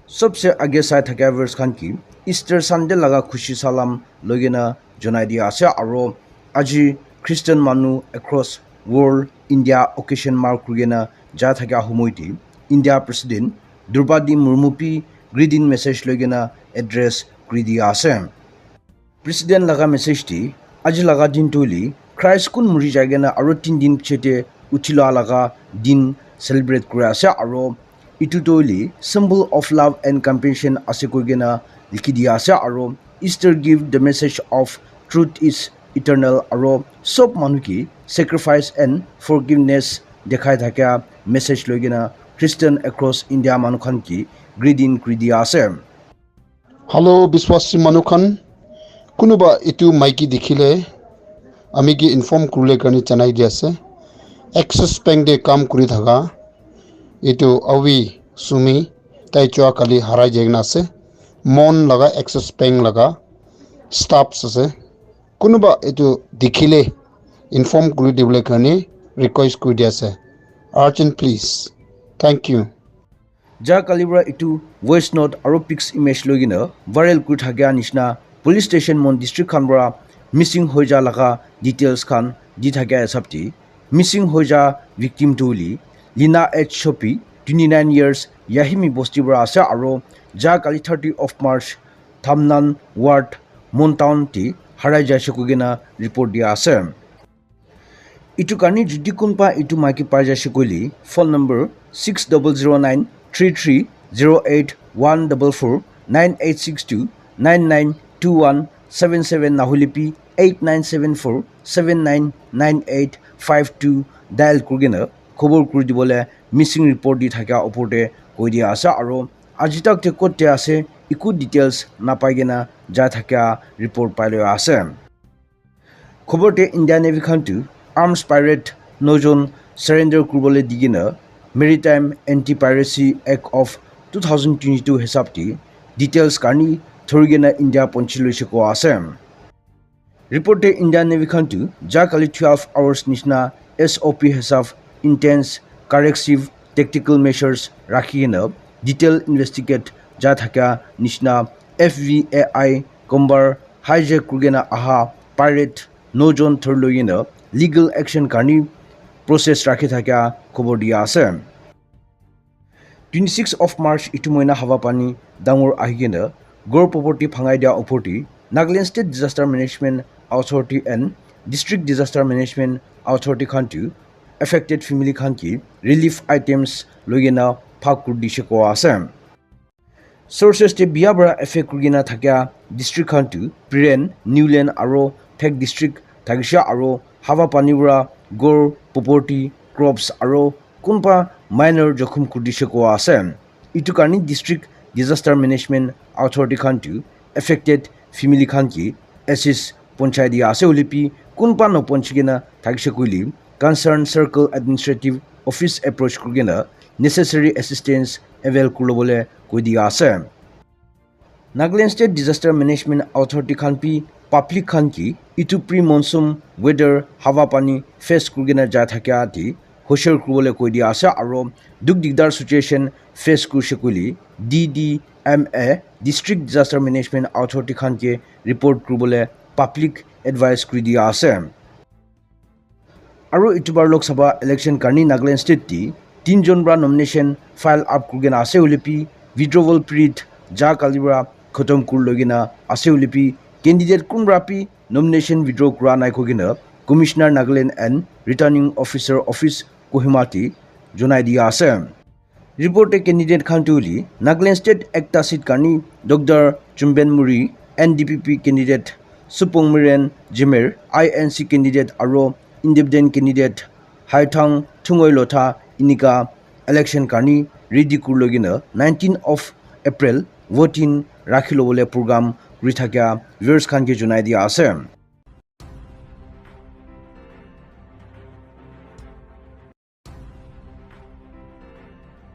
सबसे आगे साइ थाके वर्स खान की ईस्टर संडे लगा खुशी सलाम लोगेना जनाई दिया आसे आरो आजी क्रिश्चियन मानु across world India occasion mark रुगेना जा थाके हुमोइटी इंडिया प्रेसिडेंट द्रौपदी मुर्मू पी ग्रीडिंग मेसेज लोगेना एड्रेस ग्रीडी आसे प्रेसिडेंट लगा मेसेज टी आजी लगा दिन टोली क्राइस्ट कुन मुरी जागेना आरो 3 दिन पिछेते उचिला लगा दिन सेलिब्रेट करे आसे आरो itu toili symbol of love and compassion ase koigena likhidia ase aro Easter give the message of truth is eternal aro sob manuki sacrifice and forgiveness dekhai thakya message loigena Christian across India manukhan ki greeting kridia ase hello biswasi manukhan kunuba itu maiki dikhile ami ki inform kurle karni chanai dia ase access bank de kam kuri thaga itu awi sumi tai chua kali harai jegna ase mon laga access bank laga staffs ase kunuba itu dikhile inform kuri dibole karni request kuri dia ase urgent please thank you ja kalibra itu voice note aro pics image logina viral kuri thagya nishna police station mon district khanbra missing hoja laga details khan di thagya sabti missing hoja victim tuli Lina H. Shopi, 29 years, Yahimi Bostibra Asa Aro, Ja Kali 30 of March, Thamnan Ward, Montown T, Haraja Shakugina report dia Asa. Itu Kani Judikunpa itu Maki Paja Shakuli, phone number 6009 3308 144 9862 9921 77 Nahulipi 8974 7998 52 dial Kurgina. খবৰ কৰি দিবলে missing report দি থাকা ওপৰতে কৈ দিয়া আছে আৰু আজি তাক ক'তে আছে ইকো ডিটেইলছ নাপাইগেনা যা থাকা ৰিপৰ্ট পাইলৈ আছে খবৰতে ইণ্ডিয়ান নেভি খানটো আৰ্মছ পাইৰেট নজন সাৰেন্ডাৰ কৰিবলৈ দিগিনা maritime anti piracy act of 2022 হিচাপটি ডিটেইলছ কানি থৰিগেনা ইণ্ডিয়া পঞ্চিলৈছে কোৱা আছে ৰিপৰ্টে ইণ্ডিয়ান নেভি খানটো যা কালি 12 আৱাৰ্ছ নিচিনা SOP হিচাপ intense corrective tactical measures rakhina detail investigate ja thaka nishna FVAI kombar hijack kurgena aha pirate no jon thorloina legal action karni process rakhi thaka khobor dia ase 26 of March itumoina hawa pani dangor ahigena gor property phangai dia oporti Nagaland State Disaster Management Authority and District Disaster Management Authority khantu affected family khan ki relief items logena phak kurdishe ko ase sources te biabra effect kurgina thakya district khan tu Priren Newland aro Thek district thagisha aro hawa panibra gor property crops aro kunpa minor jokhum kurdishe ko ase itu karni district disaster management authority khan tu affected family khan ki assist ponchai dia ase ulipi kunpa no ponchigena thagishe koili concerned circle administrative office approach kurgena necessary assistance avail kulobole koidia ase Nagaland State Disaster Management Authority khan pi public khan ki itu pre monsoon weather hawa pani face kurgena ja thakya ti hoshar kulobole koidia ase aro duk digdar situation face kurse kuli DDMA District Disaster Management Authority khan ke report kulobole public advice kridia ase আৰু ইটোবাৰ Lok Sabha election কাৰ্নি Nagaland state টি 3 জন ব্ৰা nomination file আপ কুগেনা আছে উলিপি উইথড্ৰৱল পিৰিয়ড যা কালিবৰা খতম কুৰলগিনা আছে উলিপি ক্যান্ডিডেট কুনব্ৰাপি নমিনেশন উইথড্ৰ কৰা নাই কুগেনা commissioner Nagaland and returning officer office কোহিমাটি জনাই দিয়া আছে ৰিপৰ্টে ক্যান্ডিডেট খানটুলি নাগালেণ্ড ষ্টেট একটা সিট কাৰ্নি doctor Chumben Murry NDPP candidate Supongmeren Jamir INC candidate আৰু independent candidate Haithang Thungoi Lotha Inika election karni ready kurlogina 19 of April voting rakhilobole program rithakya viewers khan ke junai dia ase